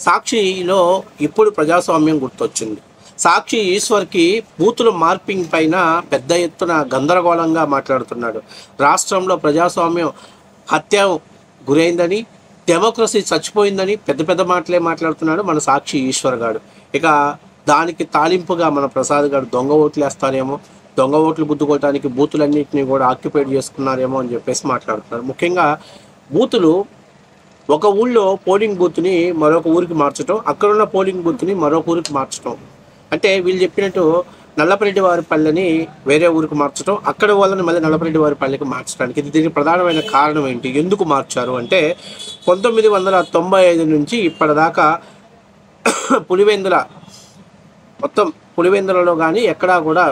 సాక్షిలో ఇప్పుడు ప్రజాస్వామ్యం గుర్తొచ్చింది. సాక్షి ఈశ్వర్కి బూతుల మార్పింగ్ పైన పెద్ద ఎత్తున గందరగోళంగా మాట్లాడుతున్నాడు. రాష్ట్రంలో ప్రజాస్వామ్యం హత్య గురైందని, డెమోక్రసీ చచ్చిపోయిందని పెద్ద పెద్ద మాటలే మాట్లాడుతున్నాడు మన సాక్షి ఈశ్వర్ గారు. ఇక దానికి తాలింపుగా మన ప్రసాద్ గారు దొంగ ఓట్లు వేస్తారేమో, దొంగ ఓట్లు గుద్దుకోవడానికి బూతులన్నింటినీ కూడా ఆక్యుపైడ్ చేసుకున్నారేమో అని చెప్పేసి మాట్లాడుతున్నారు. ముఖ్యంగా బూతులు ఒక ఊళ్ళో పోలింగ్ బూత్ని మరొక ఊరికి మార్చడం, అక్కడున్న పోలింగ్ బూత్ని మరొక ఊరికి మార్చడం, అంటే వీళ్ళు చెప్పినట్టు నల్లపరెడ్డి వారి పల్లెని వేరే ఊరికి మార్చడం, అక్కడ వాళ్ళని మళ్ళీ నల్లపరెడ్డి వారి పల్లెకి మార్చడానికి దీనికి ప్రధానమైన కారణం ఏంటి, ఎందుకు మార్చారు అంటే 1995 నుంచి ఇప్పటిదాకా పులివెందులలో కానీ ఎక్కడా కూడా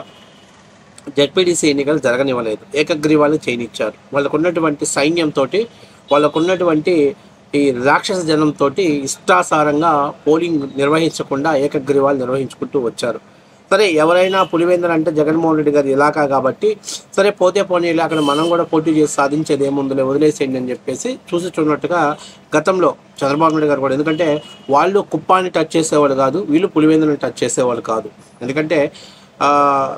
జెడ్పీటీసీ ఎన్నికలు జరగనివ్వలేదు. ఏకగ్రీవాలు చేయనిచ్చారు. వాళ్ళకున్నటువంటి సైన్యంతో, వాళ్ళకున్నటువంటి ఈ రాక్షస జనంతో ఇష్టాసారంగా పోలింగ్ నిర్వహించకుండా ఏకగ్రీవాలు నిర్వహించుకుంటూ వచ్చారు. సరే, ఎవరైనా పులివెందులు అంటే జగన్మోహన్ రెడ్డి గారి ఇలాకా కాబట్టి సరే పోతే పోనీ అక్కడ మనం కూడా పోటీ చేసి సాధించేది ఏముందులే, వదిలేసేయండి అని చెప్పేసి చూసినట్టుగా గతంలో చంద్రబాబు నాయుడు గారు కూడా, ఎందుకంటే వాళ్ళు కుప్పాన్ని టచ్ చేసేవాళ్ళు కాదు, వీళ్ళు పులివెందులను టచ్ చేసేవాళ్ళు కాదు. ఎందుకంటే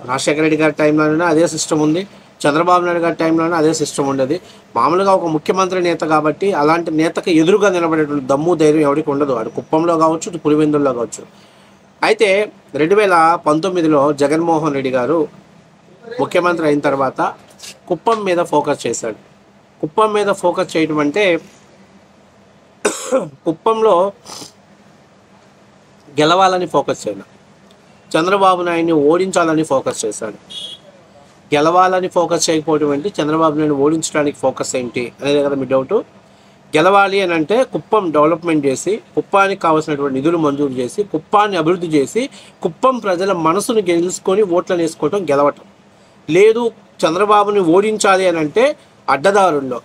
రాజశేఖర రెడ్డి గారి టైంలోనే అదే సిస్టమ్ ఉంది, చంద్రబాబు నాయుడు గారి టైంలోనే అదే సిస్టమ్ ఉండేది. మామూలుగా ఒక ముఖ్యమంత్రి నేత కాబట్టి అలాంటి నేతకి ఎదురుగా నిలబడేటువంటి దమ్ము ధైర్యం ఎవరికి ఉండదు, అది కుప్పంలో కావచ్చు, పులివెందుల్లో కావచ్చు. అయితే 2019లో జగన్మోహన్ రెడ్డి గారు ముఖ్యమంత్రి అయిన తర్వాత కుప్పం మీద ఫోకస్ చేశాడు. కుప్పం మీద ఫోకస్ చేయడం అంటే కుప్పంలో గెలవాలని ఫోకస్ చేయడం, చంద్రబాబు నాయుడిని ఓడించాలని ఫోకస్ చేశాడు. గెలవాలని ఫోకస్ చేయకపోవడం ఏంటి, చంద్రబాబు నాయుడు ఓడించడానికి ఫోకస్ ఏంటి అనేది కదా మీ డౌట్. గెలవాలి అని అంటే కుప్పం డెవలప్మెంట్ చేసి, కుప్పానికి కావాల్సినటువంటి నిధులు మంజూరు చేసి, కుప్పాన్ని అభివృద్ధి చేసి, కుప్పం ప్రజల మనసును గెలుచుకొని ఓట్లను వేసుకోవటం గెలవటం. లేదు చంద్రబాబుని ఓడించాలి అని అంటే అడ్డదారుల్లో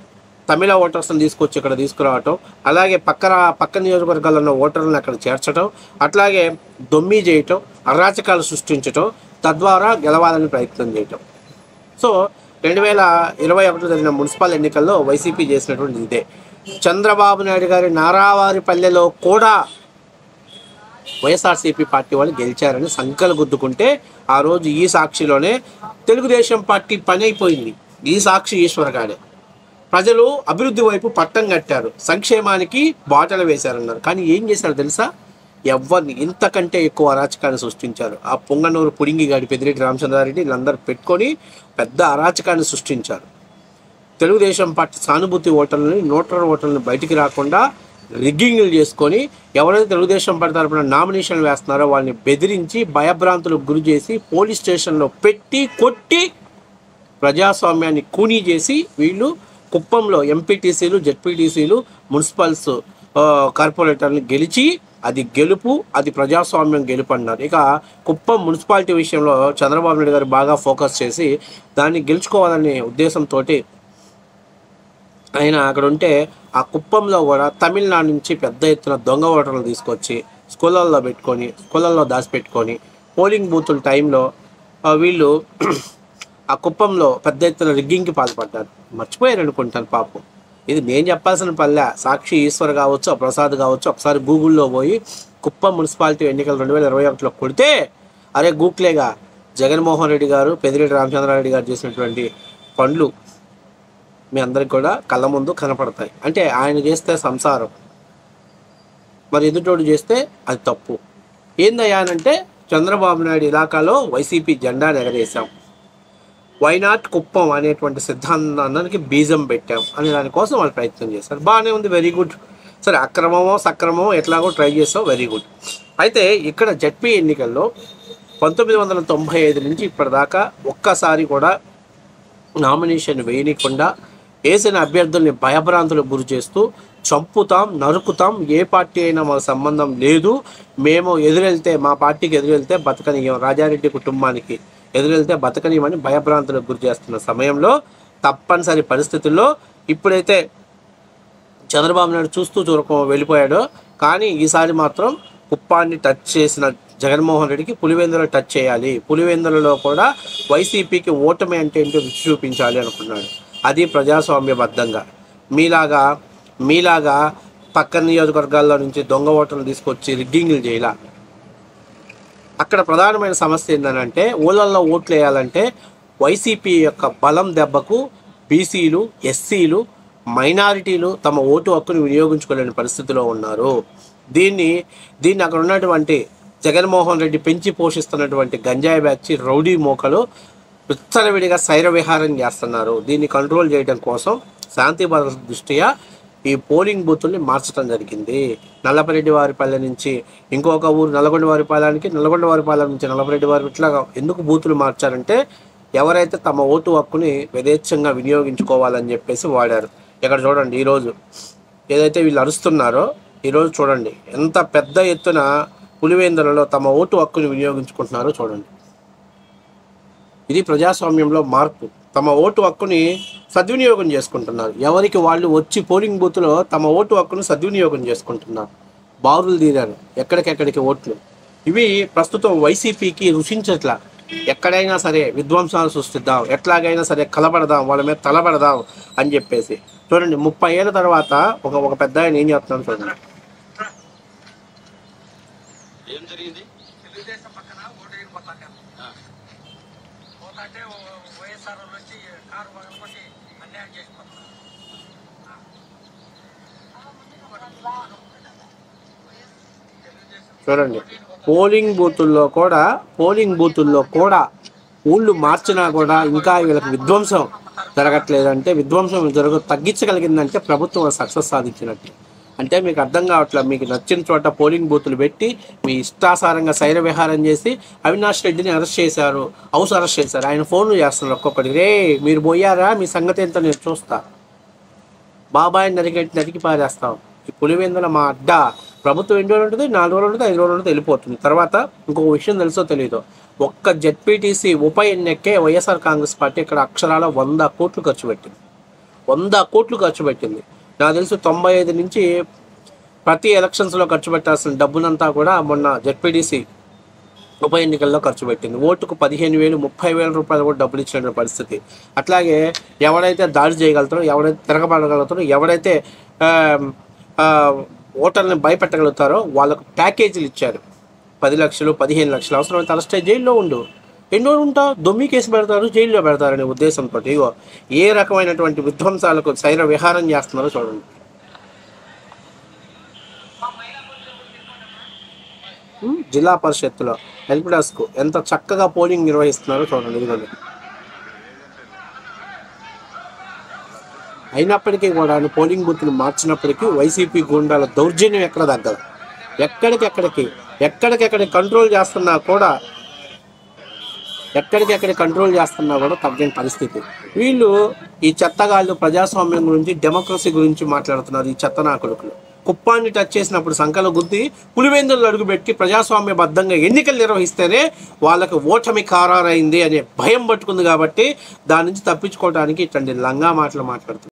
తమిళ ఓటర్స్ని తీసుకొచ్చి ఇక్కడ తీసుకురావటం, అలాగే పక్క నియోజకవర్గాల్లో ఉన్న ఓటర్లను అక్కడ చేర్చడం, అట్లాగే దొమ్మి చేయటం, అరాచకాలు సృష్టించటం, తద్వారా గెలవాలని ప్రయత్నం చేయటం. సో 2021 జరిగిన మున్సిపల్ ఎన్నికల్లో వైసీపీ చేసినటువంటి ఇదే. చంద్రబాబు నాయుడు గారి నారావారిపల్లెలో కూడా వైఎస్ఆర్సీపీ పార్టీ వాళ్ళు గెలిచారని సంకలు గుద్దుకుంటే ఆ రోజు ఈ సాక్షిలోనే తెలుగుదేశం పార్టీ పని అయిపోయింది. ఈ సాక్షి ఈశ్వర్ గారే ప్రజలు అభివృద్ధి వైపు పట్టం కట్టారు, సంక్షేమానికి బాటలు వేశారన్నారు. కానీ ఏం చేశారు తెలుసా, ఎవరిని ఇంతకంటే ఎక్కువ అరాచకాన్ని సృష్టించారు. ఆ పొంగనూరు పుడింగిగాడి పెద్దిరెడ్డి రామచంద్రారెడ్డి వీళ్ళందరూ పెట్టుకొని పెద్ద అరాచకాన్ని సృష్టించారు. తెలుగుదేశం పార్టీ సానుభూతి ఓటర్లని, న్యూట్రల్ ఓటర్లని బయటికి రాకుండా రిగ్గింగ్లు చేసుకొని ఎవరైతే తెలుగుదేశం పార్టీ తరపున నామినేషన్లు వేస్తున్నారో వాళ్ళని బెదిరించి భయభ్రాంతులకు గురి చేసి పోలీస్ స్టేషన్లో పెట్టి కొట్టి ప్రజాస్వామ్యాన్ని కూనీ చేసి వీళ్ళు కుప్పంలో ఎంపీటీసీలు, జెడ్పీటీసీలు, మున్సిపల్స్ కార్పొరేటర్ని గెలిచి అది గెలుపు, అది ప్రజాస్వామ్యం గెలుపు అన్నారు. ఇక కుప్పం మున్సిపాలిటీ విషయంలో చంద్రబాబు నాయుడు గారు బాగా ఫోకస్ చేసి దాన్ని గెలుచుకోవాలనే ఉద్దేశంతో ఆయన అక్కడ ఉంటే ఆ కుప్పంలో కూడా తమిళనాడు నుంచి పెద్ద ఎత్తున దొంగ ఓటర్లు తీసుకొచ్చి స్కూళ్ళల్లో దాచిపెట్టుకొని పోలింగ్ బూతుల టైంలో వీళ్ళు ఆ కుప్పంలో పెద్ద ఎత్తున రిగ్గింగ్కి పాల్పడ్డారు. మర్చిపోయారు అనుకుంటాను పాపం. ఇది నేను చెప్పాల్సిన పల్లె. సాక్షి ఈశ్వర్ కావచ్చు, ప్రసాద్ కావచ్చు, ఒకసారి గూగుల్లో పోయి కుప్పం మున్సిపాలిటీ ఎన్నికలు 2021లో కొడితే అరే గూక్లేగా జగన్మోహన్ రెడ్డి గారు, పెద్దిరెడ్డి రామచంద్రారెడ్డి గారు చేసినటువంటి పనులు మీ అందరికి కూడా కళ్ళ ముందు కనపడతాయి. అంటే ఆయన చేస్తే సంసారం, మరి ఎదుటోడు చేస్తే అది తప్పు. ఏందయ్యా అంటే చంద్రబాబు నాయుడు ఇలాకాలో వైసీపీ జెండాను ఎగరేసాం, వైనాట్ కుప్పం అనేటువంటి సిద్ధాంతానికి బీజం పెట్టాం అనే దానికోసం వాళ్ళు ప్రయత్నం చేశారు. బాగానే ఉంది, వెరీ గుడ్. సరే, అక్రమమో సక్రమమో ఎట్లాగో ట్రై చేస్తావు, వెరీ గుడ్. అయితే ఇక్కడ జడ్పీ ఎన్నికల్లో 1995 నుంచి ఇప్పటిదాకా ఒక్కసారి కూడా నామినేషన్ వేయనీయకుండా వేసిన అభ్యర్థుల్ని భయభ్రాంతులకు గురి చేస్తూ చంపుతాం, నరుకుతాం, ఏ పార్టీ అయినా మాకు సంబంధం లేదు, మేము ఎదురెళ్తే మా పార్టీకి ఎదురెళ్తే బతకనీయం, రాజారెడ్డి కుటుంబానికి ఎదురెళ్తే బతకనీయమని భయభ్రాంతులకు గురి చేస్తున్న సమయంలో తప్పనిసరి పరిస్థితుల్లో ఇప్పుడైతే చంద్రబాబు నాయుడు చూస్తూ చూడక వెళ్ళిపోయాడో, కానీ ఈసారి మాత్రం కుప్పాన్ని టచ్ చేసిన జగన్మోహన్ రెడ్డికి పులివెందులో టచ్ చేయాలి, పులివెందులలో కూడా వైసీపీకి ఓటమి అంటే ఏంటో రుచి చూపించాలి అనుకున్నాడు. అది ప్రజాస్వామ్యబద్ధంగా. మీలాగా పక్కన నియోజకవర్గాల్లో నుంచి దొంగ ఓటర్లు తీసుకొచ్చి రిగ్గింగ్లు చేయాల. అక్కడ ప్రధానమైన సమస్య ఏంటంటే ఊళ్ళల్లో ఓట్లు వేయాలంటే వైసీపీ యొక్క బలం దెబ్బకు బీసీలు, ఎస్సీలు, మైనారిటీలు తమ ఓటు హక్కును వినియోగించుకోలేని పరిస్థితిలో ఉన్నారు. దీన్ని అక్కడ ఉన్నటువంటి జగన్మోహన్ రెడ్డి పెంచి పోషిస్తున్నటువంటి గంజాయి బ్యాచ్ రౌడీ మోకలు విచ్చలవిడిగా శైర విహారం చేస్తున్నారు. దీన్ని కంట్రోల్ చేయడం కోసం శాంతి భద్రత దృష్ట్యా ఈ పోలింగ్ బూతుల్ని మార్చడం జరిగింది. నల్లపరెడ్డివారిపల్లె నుంచి ఇంకొక ఊరు నల్లగొండవారిపాలెనికి, నల్లగొండవారిపాలెం నుంచి నల్లపరెడ్డివారి ఇట్లా ఎందుకు బూతులు మార్చారంటే ఎవరైతే తమ ఓటు హక్కుని యథేచ్ఛంగా వినియోగించుకోవాలని చెప్పేసి వాడారు. ఇక్కడ చూడండి, ఈరోజు ఏదైతే వీళ్ళు అరుస్తున్నారో ఈరోజు చూడండి ఎంత పెద్ద ఎత్తున పులివెందులలో తమ ఓటు హక్కుని వినియోగించుకుంటున్నారో చూడండి. ఇది ప్రజాస్వామ్యంలో మార్పు. తమ ఓటు హక్కుని సద్వినియోగం చేసుకుంటున్నారు. ఎవరికి వాళ్ళు వచ్చి పోలింగ్ బూత్లో తమ ఓటు హక్కును సద్వినియోగం చేసుకుంటున్నారు. బారులు తీరారు ఎక్కడికెక్కడికి ఓట్లు. ఇవి ప్రస్తుతం వైసీపీకి రుచించట్లా. ఎక్కడైనా సరే విధ్వంసాలు సృష్టిద్దాం, ఎట్లాగైనా సరే కలబడదాం, వాళ్ళ మీద తలబడదాం అని చెప్పేసి చూడండి. 30 ఏళ్ళ తర్వాత ఒక పెద్ద ఆయన ఏం చేస్తున్నాడు చూడండి. ఏం జరిగింది? తెలుగుదేశం పక్కన ఓటు పోతాక పోతాంటే వైఎస్ఆర్ వచ్చి కారు పగలకొట్టి అన్యాయం చేసిపోతున్నారు. చూడండి, పోలింగ్ బూతుల్లో కూడా ఊళ్ళు మార్చినా కూడా ఇంకా వీళ్ళకి విధ్వంసం జరగట్లేదంటే, విధ్వంసం తగ్గించగలిగిందంటే ప్రభుత్వం సక్సెస్ సాధించినట్టు. అంటే మీకు అర్థం కావట్లేదు. మీకు నచ్చిన చోట పోలింగ్ బూతులు పెట్టి మీ ఇష్టాసారంగా శైర విహారం చేసి అవినాష్ రెడ్డిని అరెస్ట్ చేశారు, హౌస్ అరెస్ట్ చేశారు. ఆయన ఫోన్లు చేస్తున్నారు ఒక్కొక్కటి. రే మీరు పోయారా, మీ సంగతి ఏంటో నేను చూస్తా, బాబాయ్ నరికి పారేస్తాం. ఈ పులివెందుల మా అడ్డ ప్రభుత్వం ఎన్ని రోజులు ఉంటుంది, 4 రోజులు ఉంటుంది, 5 రోజులు ఉంటుంది, వెళ్ళిపోతుంది. తర్వాత ఇంకొక విషయం తెలుసో తెలీదు, ఒక్క జెడ్పీటీసీ ఉప ఎన్నికే వైఎస్ఆర్ కాంగ్రెస్ పార్టీ ఇక్కడ అక్షరాల 100 కోట్లు ఖర్చు పెట్టింది. 100 కోట్లు ఖర్చు పెట్టింది. నాకు తెలుసు 95 నుంచి ప్రతి ఎలక్షన్స్లో ఖర్చు పెట్టాల్సిన డబ్బునంతా కూడా మొన్న జెడ్పీటీసీ ఉప ఎన్నికల్లో ఖర్చు పెట్టింది. ఓటుకు 15,000, 30,000 రూపాయలు కూడా డబ్బులు ఇచ్చిన పరిస్థితి. అట్లాగే ఎవడైతే దాడి చేయగలుగుతారో, ఎవడైతే తిరగబడగలుగుతారో, ఎవడైతే ఓటర్ని భయపెట్టగలుగుతారో వాళ్ళకు ప్యాకేజీలు ఇచ్చారు. 10 లక్షలు, 15 లక్షలు, అవసరమైతే అరెస్ట్ అయ్యి జైల్లో ఉండు. ఎన్ని రోజులు ఉంటావు, దొమ్మి కేసు పెడతారు, జైల్లో పెడతారనే ఉద్దేశంతో ఇగో ఏ రకమైనటువంటి విధ్వంసాలకు శైర విహారం చేస్తున్నారో చూడండి. జిల్లా పరిషత్తులో హెల్ప్ డెస్క్ ఎంత చక్కగా పోలింగ్ నిర్వహిస్తున్నారో చూడండి. ఇదిగోండి. అయినప్పటికీ కూడా పోలింగ్ బూత్ను మార్చినప్పటికీ వైసీపీ గుండాల దౌర్జన్యం ఎక్కడ తగ్గదు. ఎక్కడికెక్కడికి కంట్రోల్ చేస్తున్నా కూడా తగ్గని పరిస్థితి. వీళ్ళు ఈ చెత్తగాళ్ళు ప్రజాస్వామ్యం గురించి, డెమోక్రసీ గురించి మాట్లాడుతున్నారు. ఈ చెత్త నా కొడుకులు కుప్పాన్ని టచ్ చేసినప్పుడు సంకల గుద్ది పులివెందులు అడుగుపెట్టి ప్రజాస్వామ్యబద్ధంగా ఎన్నికలు నిర్వహిస్తేనే వాళ్ళకి ఓటమి ఖరారైంది అనే భయం పట్టుకుంది. కాబట్టి దాని నుంచి తప్పించుకోవడానికి ఇట్లాంటి లంగా మాటలు మాట్లాడుతున్నారు.